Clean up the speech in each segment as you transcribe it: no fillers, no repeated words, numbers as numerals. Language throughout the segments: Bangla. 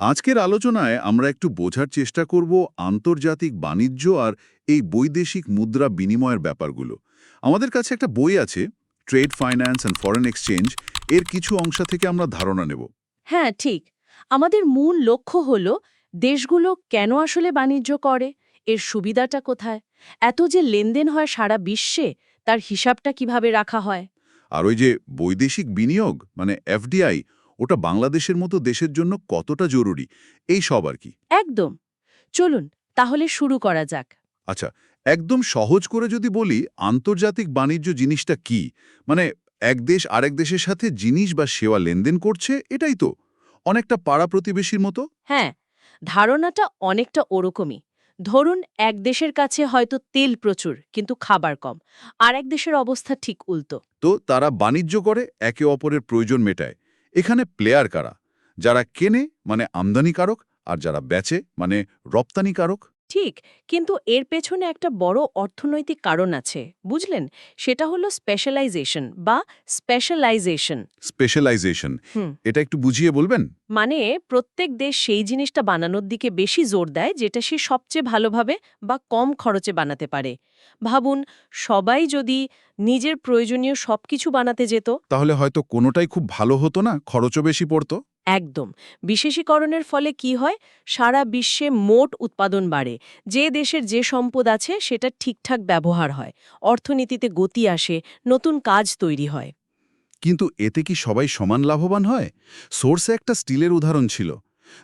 আজকের আলোচনায় আমরা একটু বোঝার চেষ্টা করব আন্তর্জাতিক বাণিজ্য আর এই বৈদেশিক মুদ্রা বিনিময়ের ব্যাপারগুলো। আমাদের কাছে একটা বই আছে, trade finance and foreign exchange. এর কিছু অংশ থেকে আমরা ধারণা নেব। হ্যাঁ, ঠিক। আমাদের মূল লক্ষ্য হল দেশগুলো কেন আসলে বাণিজ্য করে, এর সুবিধাটা কোথায়, এত যে লেনদেন হয় সারা বিশ্বে, তার হিসাবটা কিভাবে রাখা হয়। আর ওই যে বৈদেশিক বিনিয়োগ মানে এফডিআই, ওটা বাংলাদেশের মতো দেশের জন্য কতটা জরুরি, এই সব আর কি। একদম। চলুন তাহলে শুরু করা যাক। আচ্ছা, একদম সহজ করে যদি বলি, আন্তর্জাতিক বাণিজ্য জিনিসটা কি? মানে এক দেশ আরেক দেশের সাথে জিনিস বা সেবা লেনদেন করছে, এটাই তো। অনেকটা পাড়া প্রতিবেশীর মতো। হ্যাঁ, ধারণাটা অনেকটা ওরকমই। ধরুন এক দেশের কাছে হয়তো তেল প্রচুর কিন্তু খাবার কম, আর এক দেশের অবস্থা ঠিক উল্টো। তো তারা বাণিজ্য করে, একে অপরের প্রয়োজন মেটায়। এখানে প্লেয়ার কারা? যারা কেনে মানে আমদানিকারক, আর যারা বেচে মানে রপ্তানিকারক। ঠিক, কিন্তু এর পেছনে একটা বড় অর্থনৈতিক কারণ আছে, বুঝলেন? সেটা হলো স্পেশালাইজেশন। স্পেশালাইজেশন, হুম। এটা একটু বুঝিয়ে বলবেন? মানে প্রত্যেক দেশ সেই জিনিসটা বানানোর দিকে বেশি জোর দেয় যেটা সে সবচেয়ে ভালোভাবে বা কম খরচে বানাতে পারে। ভাবুন, সবাই যদি নিজের প্রয়োজনীয় সবকিছু বানাতে যেত। তাহলে হয়তো কোনোটাই খুব ভালো হতো না, খরচও বেশি পড়তো। একদম। বিশেষীকরণের ফলে কি হয়? সারা বিশ্বে মোট উৎপাদন বাড়ে, যে দেশের যে সম্পদ আছে সেটা ঠিকঠাক ব্যবহার হয়, অর্থনীতিতে গতি আসে, নতুন কাজ তৈরি হয়। কিন্তু এতে কি সবাই সমান লাভবান হয়? সোর্সে একটা স্টিলের উদাহরণ ছিল।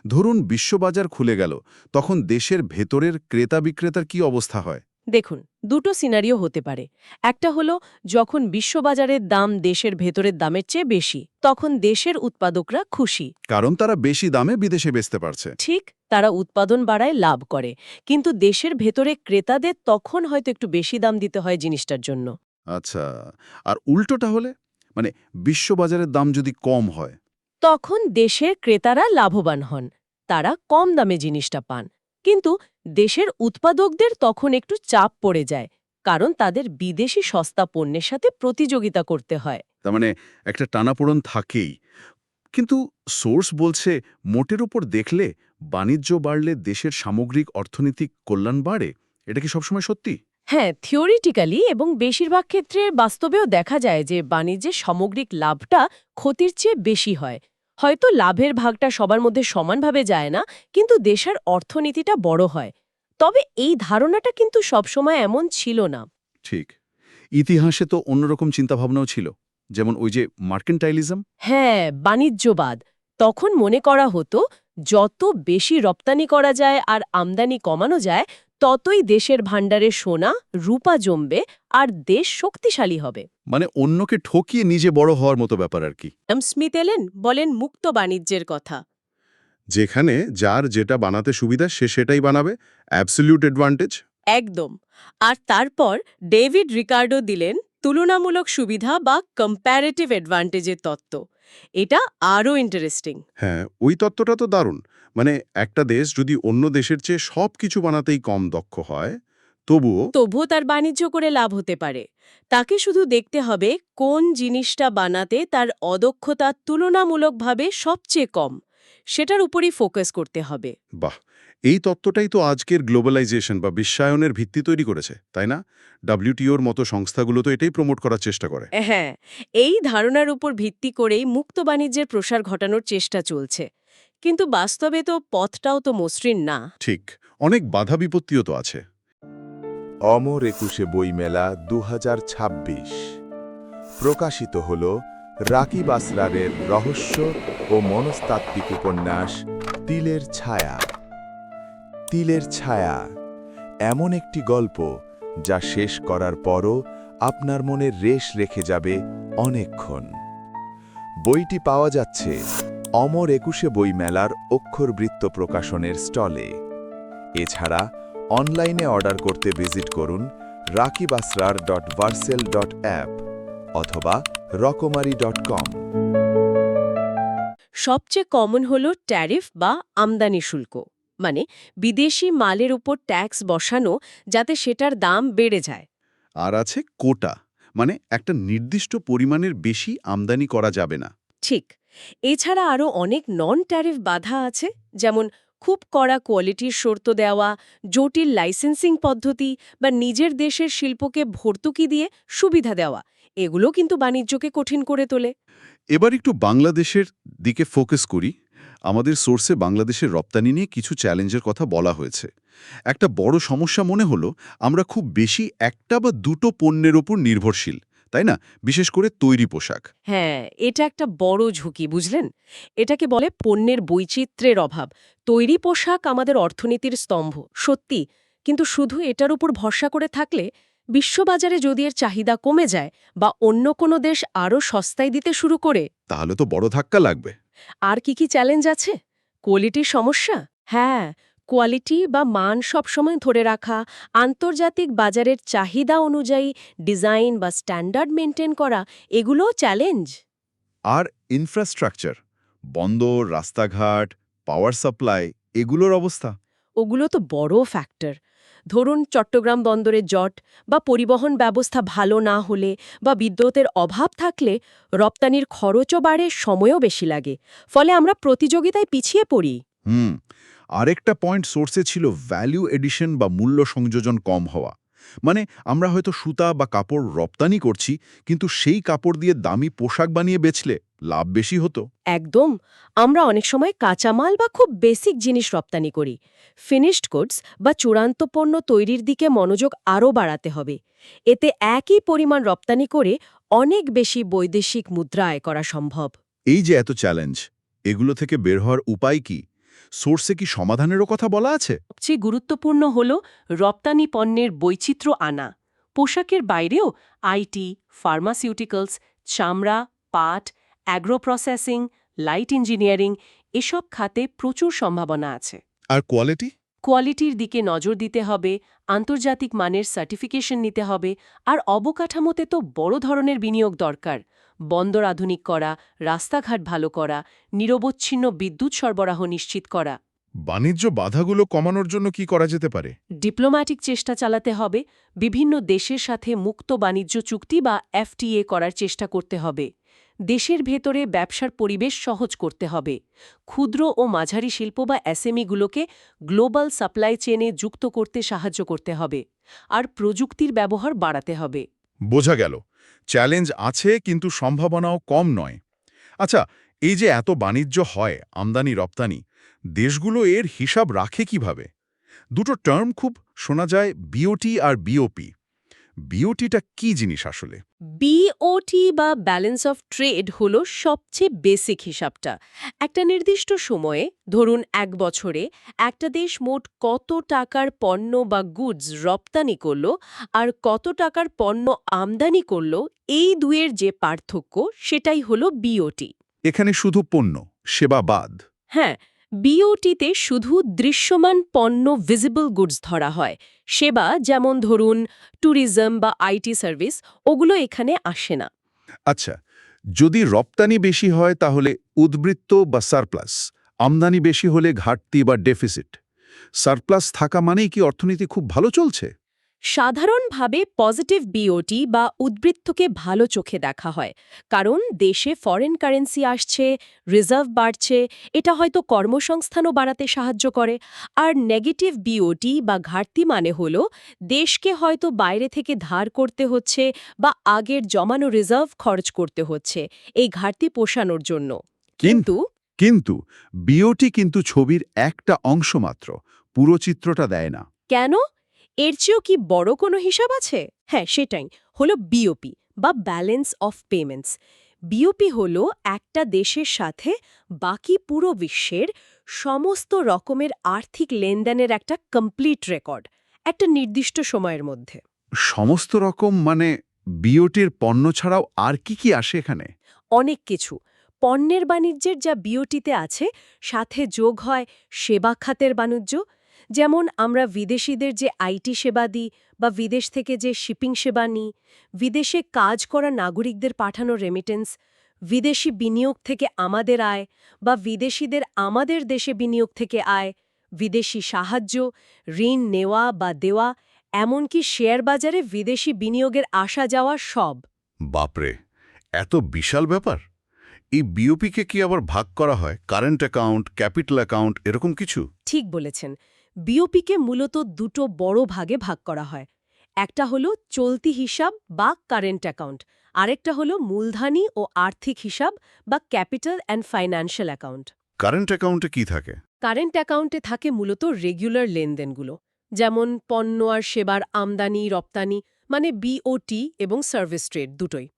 ধরুন বিশ্ববাজার খুলে গেল, তখন দেশের ভেতরের ক্রেতা বিক্রেতার কি অবস্থা হয়? দেখুন, দুটো সিনারিও হতে পারে। একটা হলো যখন বিশ্ববাজারের দাম দেশের ভেতরের দামের চেয়ে বেশি, তখন দেশের উৎপাদকরা খুশি। কারণ তারা বেশি দামে বিদেশে বেচতে পারছে। ঠিক, তারা উৎপাদন বাড়ায়, লাভ করে। কিন্তু দেশের ভেতরে ক্রেতাদের তখন হয়তো একটু বেশি দাম দিতে হয় জিনিসটার জন্য। আচ্ছা, আর উল্টোটা হলে, মানে বিশ্ববাজারের দাম যদি কম হয়? তখন দেশের ক্রেতারা লাভবান হন, তারা কম দামে জিনিসটা পান। কিন্তু দেশের উৎপাদকদের তখন একটু চাপ পড়ে যায়, কারণ তাদের বিদেশি সস্তা পণ্যের সাথে প্রতিযোগিতা করতে হয়। তার মানে একটা টানাপোড়েন থাকেই। কিন্তু সোর্স বলছে, মোটের উপর দেখলে বাণিজ্য বাড়লে দেশের সামগ্রিক অর্থনৈতিক কল্যাণ বাড়ে। এটা কি সবসময় সত্যি? হ্যাঁ, থিওরিটিক্যালি এবং বেশিরভাগ ক্ষেত্রে বাস্তবেও দেখা যায় যে বাণিজ্যের সামগ্রিক লাভটা ক্ষতির চেয়ে বেশি হয়। হয়তো লাভের ভাগটা সবার মধ্যে সমানভাবে যায় না, কিন্তু দেশের অর্থনীতিটা বড় হয়। তবে এই ধারণাটা কিন্তু সবসময় এমন ছিল না। ঠিক। ইতিহাসে তো অন্যরকম চিন্তাভাবনাও ছিল, যেমন ওই যে মার্কেন্টাইলিজম। হ্যাঁ, বাণিজ্যবাদ। তখন মনে করা হতো যত বেশি রপ্তানি করা যায় আর আমদানি কমানো যায়, ততই দেশের ভাণ্ডারে সোনা, রূপা জমবে আর দেশ শক্তিশালী হবে। মানে অন্যকে ঠকিয়ে নিজে বড় হওয়ার মতো ব্যাপার আর কি। স্মিথ এলেন বলেন মুক্ত বাণিজ্যের কথা। যেখানে যার যেটা বানাতে সুবিধা সে সেটাই বানাবে, অ্যাবসলিউট অ্যাডভান্টেজ। একদম। আর তারপর ডেভিড রিকার্ডো দিলেন তুলনামূলক সুবিধা বা কম্প্যারেটিভ অ্যাডভান্টেজের তত্ত্ব। এটা আরও ইন্টারেস্টিং। হ্যাঁ, ওই তত্ত্বটা তো দারুণ। মানে একটা দেশ যদি অন্য দেশের চেয়ে সব কিছু বানাতেই কম দক্ষ হয়, তবুও তার বাণিজ্য করে লাভ হতে পারে। তাকে শুধু দেখতে হবে কোন জিনিসটা বানাতে তার অদক্ষতা তুলনামূলকভাবে সবচেয়ে কম, সেটার উপরই ফোকাস করতে হবে। বাহ, এই তত্ত্বটাই তো আজকের গ্লোবালাইজেশন বা বিশ্বায়নের ভিত্তি তৈরি করেছে, তাই না? ডব্লিউটিওর মতো সংস্থাগুলো তো এটাই প্রমোট করার চেষ্টা করে। হ্যাঁ, এই ধারণার উপর ভিত্তি করেই মুক্ত বাণিজ্যের প্রসার ঘটানোর চেষ্টা চলছে। কিন্তু বাস্তবে তো পথটাও তো মসৃণ না। ঠিক, অনেক বাধা বিপত্তিও তো আছে। অমর একুশে বইমেলা ২০২৬ প্রকাশিত হল রাকিব আসরারের রহস্য ও মনস্তাত্ত্বিক উপন্যাস তিলের ছায়া। তিলের ছায়া এমন একটি গল্প যা শেষ করার পরও আপনার মনে রেশ রেখে যাবে অনেকক্ষণ। বইটি পাওয়া যাচ্ছে অমর একুশে বইমেলার অক্ষরবৃত্ত প্রকাশনের স্টলে। এছাড়া অনলাইনে অর্ডার করতে ভিজিট করুন rakibasrar.vercel.app অথবা রকমারি.com। সবচেয়ে কমন হল ট্যারিফ বা আমদানি শুল্ক, মানে বিদেশি মালের উপর ট্যাক্স বসানো যাতে সেটার দাম বেড়ে যায়। আর আছে কোটা, মানে একটা নির্দিষ্ট পরিমাণের বেশি আমদানি করা যাবে না। ঠিক, এছাড়া আরও অনেক নন ট্যারিফ বাধা আছে, যেমন খুব কড়া কোয়ালিটির শর্ত দেওয়া, জটিল লাইসেন্সিং পদ্ধতি বা নিজের দেশের শিল্পকে ভর্তুকি দিয়ে সুবিধা দেওয়া। এগুলো কিন্তু বাণিজ্যকে কঠিন করে তোলে। এবার একটু বাংলাদেশের দিকে ফোকাস করি। আমাদের সোর্সে বাংলাদেশের রপ্তানি নিয়ে কিছু চ্যালেঞ্জের কথা বলা হয়েছে। একটা বড় সমস্যা মনে হলো আমরা খুব বেশি একটা বা দুটো পণ্যের ওপর নির্ভরশীল, তাই না? বিশেষ করে তৈরি পোশাক। হ্যাঁ, এটা একটা বড় ঝুঁকি, বুঝলেন? এটাকে বলে পণ্যের বৈচিত্র্যের অভাব। তৈরি পোশাক আমাদের অর্থনীতির স্তম্ভ, সত্যি। কিন্তু শুধু এটার উপর ভরসা করে থাকলে বিশ্ববাজারে যদি এর চাহিদা কমে যায় বা অন্য কোনো দেশ আরও সস্তায় দিতে শুরু করে। তাহলে তো বড় ধাক্কা লাগবে। আর কি চ্যালেঞ্জ আছে? কোয়ালিটির সমস্যা? হ্যাঁ, কোয়ালিটি বা মান সবসময় ধরে রাখা, আন্তর্জাতিক বাজারের চাহিদা অনুযায়ী ডিজাইন বা স্ট্যান্ডার্ড মেনটেন করা, এগুলোও চ্যালেঞ্জ। আর ইনফ্রাস্ট্রাকচার, বন্দর, রাস্তাঘাট, পাওয়ার সাপ্লাই, এগুলোর অবস্থা? ওগুলো তো বড় ফ্যাক্টর। ধরুন চট্টগ্রাম বন্দরে জট বা পরিবহন ব্যবস্থা ভালো না হলে বা বিদ্যুতের অভাব থাকলে রপ্তানির খরচও বাড়ে, সময়ও বেশি লাগে। ফলে আমরা প্রতিযোগিতায় পিছিয়ে পড়ি। আরেকটা পয়েন্ট সোর্সে ছিল ভ্যালু এডিশন বা মূল্য সংযোজন কম হওয়া। মানে আমরা হয়তো সুতা বা কাপড় রপ্তানি করছি, কিন্তু সেই কাপড় দিয়ে দামি পোশাক বানিয়ে বেচলে লাভ বেশি হতো। একদম। আমরা অনেক সময় কাঁচামাল বা খুব বেসিক জিনিস রপ্তানি করি। ফিনিশড গুডস বা চূড়ান্ত পণ্য তৈরির দিকে মনোযোগ আরও বাড়াতে হবে। এতে একই পরিমাণ রপ্তানি করে অনেক বেশি বৈদেশিক মুদ্রা আয় করা সম্ভব। এই যে এত চ্যালেঞ্জ, এগুলো থেকে বের হওয়ার উপায় কি? সোর্সে কি সমাধানেরও কথা বলা আছে? সবচেয়ে গুরুত্বপূর্ণ হল রপ্তানি পণ্যের বৈচিত্র্য আনা। পোশাকের বাইরেও আইটি, ফার্মাসিউটিক্যালস, চামড়া, পাট, অ্যাগ্রো প্রসেসিং, লাইট ইঞ্জিনিয়ারিং এসব খাতে প্রচুর সম্ভাবনা আছে। আর কোয়ালিটি? কোয়ালিটির দিকে নজর দিতে হবে, আন্তর্জাতিক মানের সার্টিফিকেশন নিতে হবে, আর অবকাঠামোতে তো বড় ধরনের বিনিয়োগ দরকার। বন্দর আধুনিক করা, রাস্তাঘাট ভালো করা, নিরবচ্ছিন্ন বিদ্যুৎ সরবরাহ নিশ্চিত করা। বাণিজ্য বাধাগুলো কমানোর জন্য কি করা যেতে পারে? ডিপ্লোম্যাটিক চেষ্টা চালাতে হবে, বিভিন্ন দেশের সাথে মুক্ত বাণিজ্য চুক্তি বা এফটিএ করার চেষ্টা করতে হবে। দেশের ভেতরে ব্যবসার পরিবেশ সহজ করতে হবে। ক্ষুদ্র ও মাঝারি শিল্প বা এসএমইগুলোকে গ্লোবাল সাপ্লাই চেনে যুক্ত করতে সাহায্য করতে হবে। আর প্রযুক্তির ব্যবহার বাড়াতে হবে। বোঝা গেল, চ্যালেঞ্জ আছে কিন্তু সম্ভাবনাও কম নয়। আচ্ছা, এই যে এত বাণিজ্য হয়, আমদানি রপ্তানি, দেশগুলো এর হিসাব রাখে কিভাবে? দুটো টার্ম খুব শোনা যায়, বিওটি আর বিওপি। বিওটিটা কি জিনিস আসলে? বিওটি বা ব্যালেন্স অফ ট্রেড হল সবচেয়ে বেসিক হিসাবটা। একটা নির্দিষ্ট সময়ে, ধরুন 1 বছরে, একটা দেশ মোট কত টাকার পণ্য বা গুডস রপ্তানি করল আর কত টাকার পণ্য আমদানি করল, এই দুয়ের যে পার্থক্য, সেটাই হল বিওটি। এখানে শুধু পণ্য, সেবা বাদ? হ্যাঁ, বিওটিতে শুধু দৃশ্যমান পণ্য ভিজিবল গুডস ধরা হয়। সেবা, যেমন ধরুন ট্যুরিজম বা আইটি সার্ভিস, ওগুলো এখানে আসে না। আচ্ছা, যদি রপ্তানি বেশি হয় তাহলে উদ্বৃত্ত বা সারপ্লাস, আমদানি বেশি হলে ঘাটতি বা ডেফিসিট। সারপ্লাস থাকা মানেই কি অর্থনীতি খুব ভালো চলছে? সাধারণভাবে পজিটিভ বিওটি বা উদ্বৃত্তকে ভালো চোখে দেখা হয়, কারণ দেশে ফরেন কারেন্সি আসছে, রিজার্ভ বাড়ছে, এটা হয়তো কর্মসংস্থানও বাড়াতে সাহায্য করে। আর নেগেটিভ বিওটি বা ঘাটতি মানে হল দেশকে হয়তো বাইরে থেকে ধার করতে হচ্ছে বা আগের জমানো রিজার্ভ খরচ করতে হচ্ছে এই ঘাটতি পোষানোর জন্য। কিন্তু বিওটি কিন্তু ছবির একটা অংশ মাত্র, পুরো চিত্রটা দেয় না। কেন? এর চেয়েও কি বড় কোনো হিসাব আছে? হ্যাঁ, সেটাই হলো বিওপি বা ব্যালেন্স অফ পেমেন্টস। বিওপি হলো একটা দেশের সাথে বাকি পুরো বিশ্বের সমস্ত রকমের আর্থিক লেনদেনের একটা কমপ্লিট রেকর্ড, একটা নির্দিষ্ট সময়ের মধ্যে। সমস্ত রকম মানে বিওটির পণ্য ছাড়াও আর কি আসে এখানে? অনেক কিছু। পণ্যের বাণিজ্যের যা বিওটিতে আছে, সাথে যোগ হয় সেবা খাতের বাণিজ্য। যেমন আমরা বিদেশিদের যে আইটি সেবা দিই বা বিদেশ থেকে যে শিপিং সেবা নিই, বিদেশে কাজ করা নাগরিকদের পাঠানো রেমিটেন্স, বিদেশি বিনিয়োগ থেকে আমাদের আয় বা বিদেশিদের আমাদের দেশে বিনিয়োগ থেকে আয়, বিদেশি সাহায্য, ঋণ নেওয়া বা দেওয়া, এমনকি শেয়ার বাজারে বিদেশি বিনিয়োগের আসা যাওয়া সব। বাপরে, এত বিশাল ব্যাপার! এই বিওপিকে কি আবার ভাগ করা হয় কারেন্ট অ্যাকাউন্ট, ক্যাপিটাল অ্যাকাউন্ট এরকম কিছু? ঠিক বলেছেন। বিওপিকে মূলত দুটো বড় ভাগে ভাগ করা হয়। একটা হলো চলতি হিসাব বা কারেন্ট অ্যাকাউন্ট, আরেকটা হলো মূলধনী ও আর্থিক হিসাব বা capital and financial account. Current অ্যাকাউন্টে কি থাকে? কারেন্ট অ্যাকাউন্টে থাকে মূলত রেগুলার লেনদেনগুলো, যেমন পণ্য আর সেবার আমদানি রপ্তানি, মানে বিওটি এবং সার্ভিস ট্রেড দুটোই।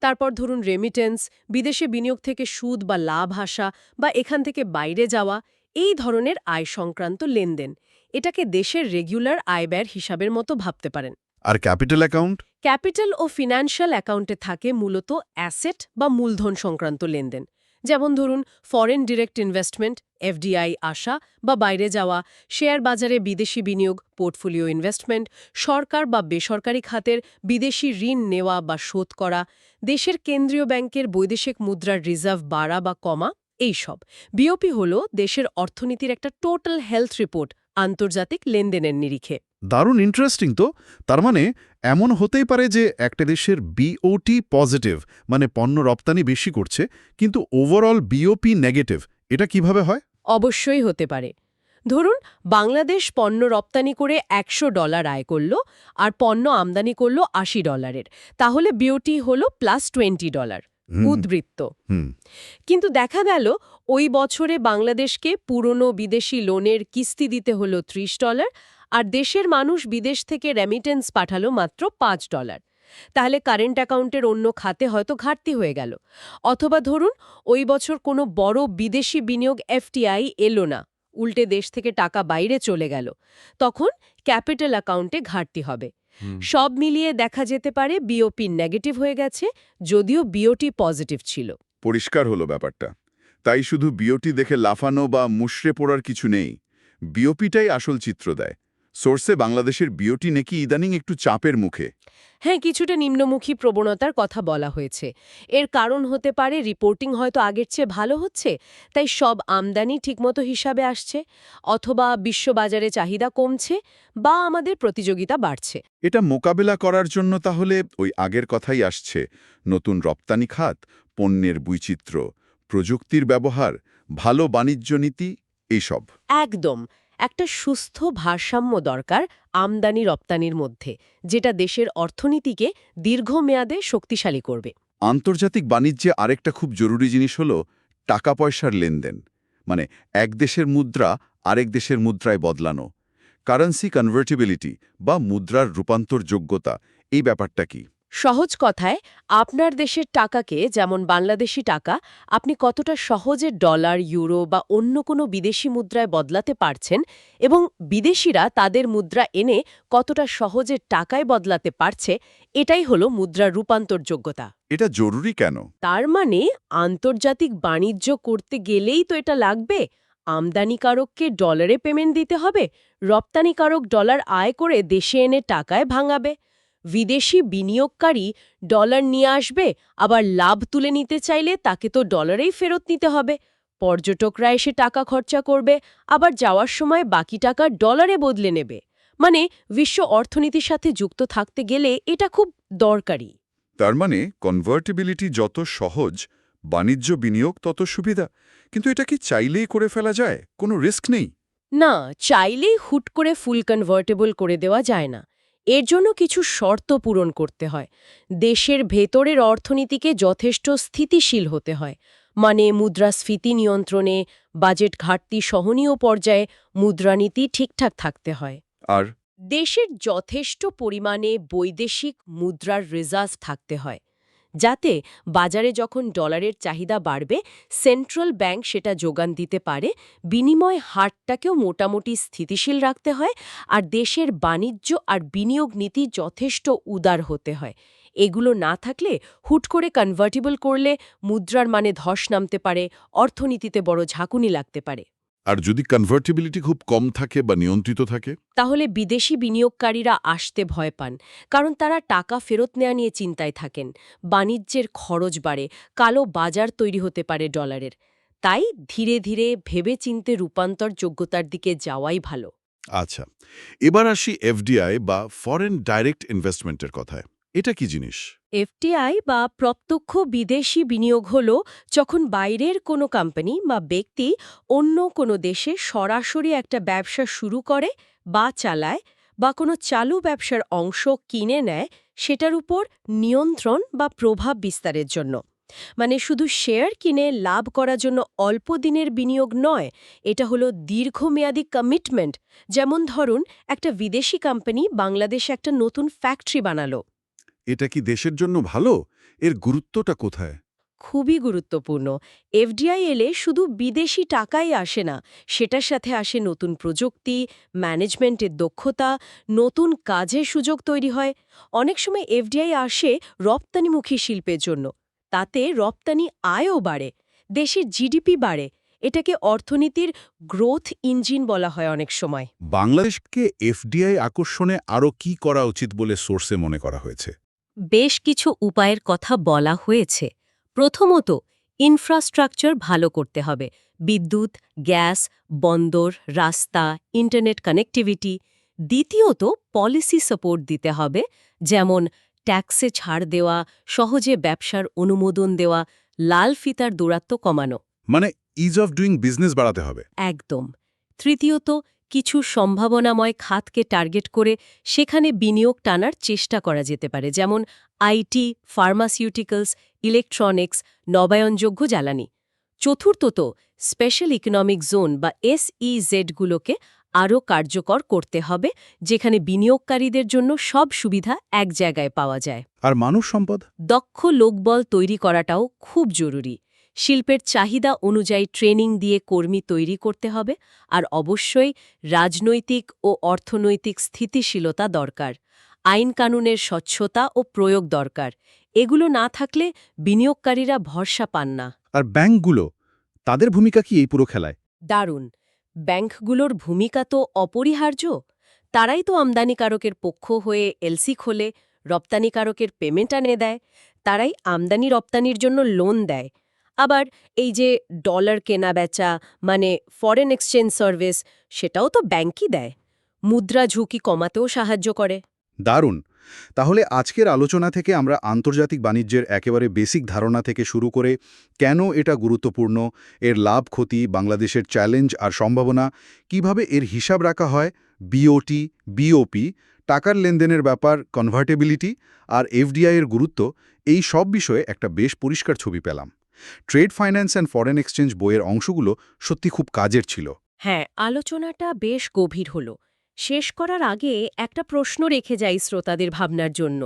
তারপর ধরুন রেমিটেন্স, বিদেশে বিনিয়োগ থেকে সুদ বা লাভ আসা বা এখান থেকে বাইরে যাওয়া, এই ধরনের আয় সংক্রান্ত লেনদেন। এটাকে দেশের রেগুলার আয় ব্যয়ের হিসাবের মতো ভাবতে পারেন। আর ক্যাপিটাল অ্যাকাউন্ট? ক্যাপিটাল ও ফিনান্সিয়াল অ্যাকাউন্টে থাকে মূলত অ্যাসেট বা মূলধন সংক্রান্ত লেনদেন, যেমন ধরুন ফরেন ডিরেক্ট ইনভেস্টমেন্ট, এফডিআই আসা বা বাইরে যাওয়া, শেয়ার বাজারে বিদেশি বিনিয়োগ, পোর্টফোলিও ইনভেস্টমেন্ট, সরকার বা বেসরকারি খাতের বিদেশি ঋণ নেওয়া বা শোধ করা, দেশের কেন্দ্রীয় ব্যাংকের বৈদেশিক মুদ্রার রিজার্ভ বাড়া বা কমা, এইসব। বিওপি হল দেশের অর্থনীতির একটা টোটাল হেলথ রিপোর্ট আন্তর্জাতিক লেনদেনের নিরিখে। দারুণ ইন্টারেস্টিং তো। তার মানে এমন হতেই পারে যে একটা দেশের বিওটি পজিটিভ, মানে পণ্য রপ্তানি বেশি করছে, কিন্তু ওভারঅল বিওপি নেগেটিভ। এটা কিভাবে হয়? অবশ্যই হতে পারে। ধরুন বাংলাদেশ পণ্য রপ্তানি করে $100 আয় করল আর পণ্য আমদানি করল $80, তাহলে বিওটি হল +$20। উদ্বৃত্ত। হুম। কিন্তু দেখা গেল ওই বছরে বাংলাদেশকে পুরনো বিদেশি লোনের কিস্তি দিতে হলো $30 আর দেশের মানুষ বিদেশ থেকে রেমিটেন্স পাঠালো মাত্র $5। তাহলে কারেন্ট অ্যাকাউন্টের অন্য খাতে হয়তো ঘাটতি হয়ে গেল। অথবা ধরুন ওই বছর কোনো বড় বিদেশি বিনিয়োগ এফটিআই এলো না, উল্টে দেশ থেকে টাকা বাইরে চলে গেল, তখন ক্যাপিটাল অ্যাকাউন্টে ঘাটতি হবে। সব মিলিয়ে দেখা যেতে পারে বিওপি নেগেটিভ হয়ে গেছে, যদিও বিওটি পজিটিভ ছিল। পরিষ্কার হলো ব্যাপারটা। তাই শুধু বিওটি দেখে লাফানো বা মুষড়ে পড়ার কিছু নেই। বিওপিটাই আসল চিত্র দেয়। সোর্সে বাংলাদেশের বিওটি নাকি ইদানিং একটু চাপের মুখে। হ্যাঁ, কিছুটা নিম্নমুখী প্রবণতার কথা বলা হয়েছে। এর কারণ হতে পারে রিপোর্টিং হয়তো আগের চেয়ে ভালো হচ্ছে, তাই সব আমদানি ঠিকমতো হিসাবে আসছে, অথবা বিশ্ববাজারে চাহিদা কমছে, বা আমাদের প্রতিযোগিতা বাড়ছে। এটা মোকাবেলা করার জন্য তাহলে ওই আগের কথাই আসছে, নতুন রপ্তানি খাত, পণ্যের বৈচিত্র্য, প্রযুক্তির ব্যবহার, ভালো বাণিজ্য নীতি, এইসব। একদম। একটা সুস্থ ভারসাম্য দরকার আমদানি রপ্তানির মধ্যে, যেটা দেশের অর্থনীতিকে দীর্ঘমেয়াদে শক্তিশালী করবে। আন্তর্জাতিক বাণিজ্যে আরেকটা খুব জরুরি জিনিস হলো টাকা পয়সার লেনদেন, মানে এক দেশের মুদ্রা আরেক দেশের মুদ্রায় বদলানো। কারেন্সি কনভার্টিবিলিটি বা মুদ্রার রূপান্তর যোগ্যতা, এই ব্যাপারটা কি? সহজ কথায়, আপনার দেশের টাকাকে, যেমন বাংলাদেশি টাকা, আপনি কতটা সহজে ডলার, ইউরো বা অন্য কোনো বিদেশি মুদ্রায় বদলাতে পারছেন, এবং বিদেশিরা তাদের মুদ্রা এনে কতটা সহজে টাকায় বদলাতে পারছে, এটাই হলো মুদ্রার রূপান্তর যোগ্যতা। এটা জরুরি কেন? তার মানে আন্তর্জাতিক বাণিজ্য করতে গেলেই তো এটা লাগবে। আমদানিকারককে ডলারে পেমেন্ট দিতে হবে, রপ্তানিকারক ডলার আয় করে দেশে এনে টাকায় ভাঙাবে, বিদেশি বিনিয়োগকারী ডলার নিয়ে আসবে, আবার লাভ তুলে নিতে চাইলে তাকে তো ডলারেই ফেরত নিতে হবে, পর্যটকরা এসে টাকা খরচা করবে, আবার যাওয়ার সময় বাকি টাকা ডলারে বদলে নেবে। মানে বিশ্ব অর্থনীতির সাথে যুক্ত থাকতে গেলে এটা খুব দরকারি। তার মানে কনভার্টিবিলিটি যত সহজ, বাণিজ্য বিনিয়োগ তত সুবিধা। কিন্তু এটা কি চাইলেই করে ফেলা যায়? কোনো রিস্ক নেই? না, চাইলেই হুট করে ফুল কনভার্টেবল করে দেওয়া যায় না। এর জন্য কিছু শর্ত পূরণ করতে হয়। দেশের ভেতরের অর্থনীতিকে যথেষ্ট স্থিতিশীল হতে হয়, মানে মুদ্রাস্ফীতি নিয়ন্ত্রণে, বাজেট ঘাটতি সহনীয় পর্যায়ে মুদ্রানীতি ঠিকঠাক থাকতে হয়। আর দেশের যথেষ্ট পরিমাণে বৈদেশিক মুদ্রার রিজার্ভ থাকতে হয়, যাতে বাজারে যখন ডলারের চাহিদা বাড়বে সেন্ট্রাল ব্যাংক সেটা যোগান দিতে পারে। বিনিময় হারটাকেও মোটামুটি স্থিতিশীল রাখতে হয়, আর দেশের বাণিজ্য আর বিনিয়োগ নীতি যথেষ্ট উদার হতে হয়। এগুলো না থাকলে হুট করে কনভার্টিবল করলে মুদ্রার মানে ধস নামতে পারে, অর্থনীতিতে বড় ঝাঁকুনি লাগতে পারে। আর যদি কনভার্টিবিলিটি খুব কম থাকে বা নিয়ন্ত্রিত থাকে? তাহলে বিদেশি বিনিয়োগকারীরা আসতে ভয় পান, কারণ তারা টাকা ফেরত নেওয়া নিয়ে চিন্তায় থাকেন। বাণিজ্যের খরচ বাড়ে, কালো বাজার তৈরি হতে পারে ডলারের। তাই ধীরে ধীরে ভেবেচিন্তে রূপান্তর যোগ্যতার দিকে যাওয়াই ভালো। আচ্ছা, এবার আসি এফডিআই বা ফরেন ডাইরেক্ট ইনভেস্টমেন্টের কথায়। এটা কি জিনিস? এফটিআই বা প্রত্যক্ষ বিদেশি বিনিয়োগ হল যখন বাইরের কোনো কোম্পানি বা ব্যক্তি অন্য কোনো দেশে সরাসরি একটা ব্যবসা শুরু করে বা চালায় বা কোনো চালু ব্যবসার অংশ কিনে নেয় সেটার উপর নিয়ন্ত্রণ বা প্রভাব বিস্তারের জন্য। মানে শুধু শেয়ার কিনে লাভ করার জন্য অল্প দিনের বিনিয়োগ নয়, এটা হলো দীর্ঘমেয়াদী কমিটমেন্ট। যেমন ধরুন, একটা বিদেশি কোম্পানি বাংলাদেশে একটা নতুন ফ্যাক্টরি বানালো। এটা কি দেশের জন্য ভালো? এর গুরুত্বটা কোথায়? খুবই গুরুত্বপূর্ণ। এফডিআই এলে শুধু বিদেশি টাকাই আসে না, সেটার সাথে আসে নতুন প্রযুক্তি, ম্যানেজমেন্টের দক্ষতা, নতুন কাজের সুযোগ তৈরি হয়। অনেক সময় এফডিআই আসে রপ্তানিমুখী শিল্পের জন্য। তাতে রপ্তানি আয়ও বাড়ে, দেশের জিডিপি বাড়ে। এটাকে অর্থনীতির গ্রোথ ইঞ্জিন বলা হয় অনেক সময়। বাংলাদেশকে এফডিআই আকর্ষণে আরও কি করা উচিত বলে সোর্সে মনে করা হয়েছে? বেশ কিছু উপায়ের কথা বলা হয়েছে। প্রথমত, ইনফ্রাস্ট্রাকচার ভালো করতে হবে। বিদ্যুৎ, গ্যাস, বন্দর, রাস্তা, ইন্টারনেট কানেক্টিভিটি। দ্বিতীয়ত, পলিসি সাপোর্ট দিতে হবে, যেমন ট্যাক্সে ছাড় দেওয়া, সহজে ব্যবসার অনুমোদন দেওয়া, লাল ফিতার দূরত্ব কমানো। মানে ইজ অফ ডুইং বিজনেস বাড়াতে হবে। একদম। তৃতীয়ত, কিছু সম্ভাবনাময় খাতকে টার্গেট করে সেখানে বিনিয়োগ টানার চেষ্টা করা যেতে পারে, যেমন আইটি, ফার্মাসিউটিক্যালস, ইলেকট্রনিক্স, নবায়নযোগ্য জ্বালানি। চতুর্থত, স্পেশাল ইকোনমিক জোন বা SEZগুলোকে আরও কার্যকর করতে হবে, যেখানে বিনিয়োগকারীদের জন্য সব সুবিধা এক জায়গায় পাওয়া যায়। আর মানুষ সম্পদ? দক্ষ লোকবল তৈরি করাটাও খুব জরুরি। শিল্পের চাহিদা অনুযায়ী ট্রেনিং দিয়ে কর্মী তৈরি করতে হবে। আর অবশ্যই রাজনৈতিক ও অর্থনৈতিক স্থিতিশীলতা দরকার। আইন কানুনের স্বচ্ছতা ও প্রয়োগ দরকার। এগুলো না থাকলে বিনিয়োগকারীরা ভরসা পান না। আর ব্যাংকগুলো, তাদের ভূমিকা কি এই পুরো খেলায়? দারুণ। ব্যাংকগুলোর ভূমিকা তো অপরিহার্য। তারাই তো আমদানিকারকের পক্ষ হয়ে এলসি খোলে, রপ্তানিকারকের পেমেন্ট আনে দেয়। তারাই আমদানি রপ্তানির জন্য লোন দেয়। আবার এই যে ডলার কেনা বেচা, মানে ফরেন এক্সচেঞ্জ সার্ভিস, সেটাও তো ব্যাংকই দেয়। মুদ্রা ঝুঁকি কমাতেও সাহায্য করে। দারুণ। তাহলে আজকের আলোচনা থেকে আমরা আন্তর্জাতিক বাণিজ্যের একেবারে বেসিক ধারণা থেকে শুরু করে কেন এটা গুরুত্বপূর্ণ, এর লাভ ক্ষতি, বাংলাদেশের চ্যালেঞ্জ আর সম্ভাবনা, কিভাবে এর হিসাব রাখা হয়, বিওটি, বিওপি, টাকার লেনদেনের ব্যাপার, কনভার্টেবিলিটি আর এফডিআই এর গুরুত্ব, এই সব বিষয়ে একটা বেশ পরিষ্কার ছবি পেলাম। Trade finance and foreign exchange বইয়ের অংশগুলো সত্যি খুব কাজের ছিল। হ্যাঁ, আলোচনাটা বেশ গভীর হলো। শেষ করার আগে একটা প্রশ্ন রেখে যাই শ্রোতাদের ভাবনার জন্য।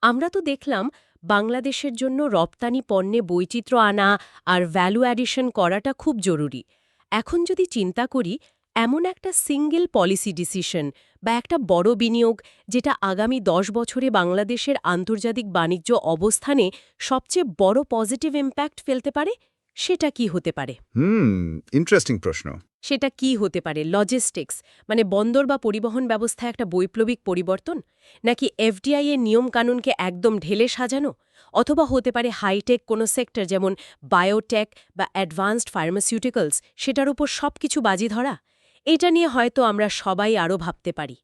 আমরা তো দেখলাম বাংলাদেশের জন্য রপ্তানি পণ্যে বৈচিত্র্য আনা আর ভ্যালু অ্যাডিশন করাটা খুব জরুরি। এখন যদি চিন্তা করি, এমন একটা সিঙ্গেল পলিসি ডিসিশন বা একটা বড় বিনিয়োগ যেটা আগামী 10 বছরে বাংলাদেশের আন্তর্জাতিক বাণিজ্য অবস্থানে সবচেয়ে বড় পজিটিভ ইম্প্যাক্ট ফেলতে পারে, সেটা কি হতে পারে? ইন্টারেস্টিং প্রশ্ন। সেটা কি হতে পারে? লজিস্টিক্স, মানে বন্দর বা পরিবহন ব্যবস্থায় একটা বৈপ্লবিক পরিবর্তন, নাকি এফডিআই এর নিয়মকানুনকে একদম ঢেলে সাজানো, অথবা হতে পারে হাইটেক কোনো সেক্টর যেমন বায়োটেক বা অ্যাডভান্সড ফার্মাসিউটিক্যালস, সেটার উপর সবকিছু বাজি ধরা। এটা নিয়ে হয়তো আমরা সবাই আরও ভাবতে পারি।